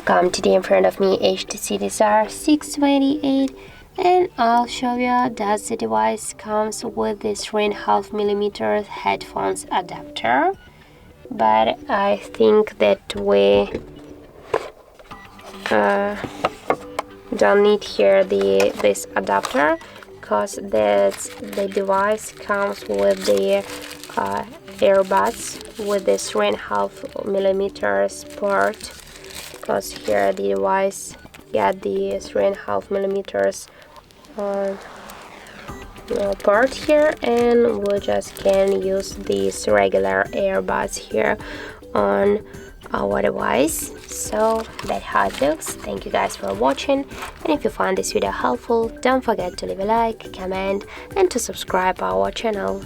come today in front of me HTC Desire 628, and I'll show you that the device comes with this 3.5mm headphones adapter, but I think that we don't need here this adapter, because the device comes with the earbuds with this 3.5mm port, because here the device got the 3.5mm part here, and we just can use these regular earbuds here on our device. So that's how it looks. Thank you guys for watching, and if you found this video helpful, don't forget to leave a like, comment, and to subscribe our channel.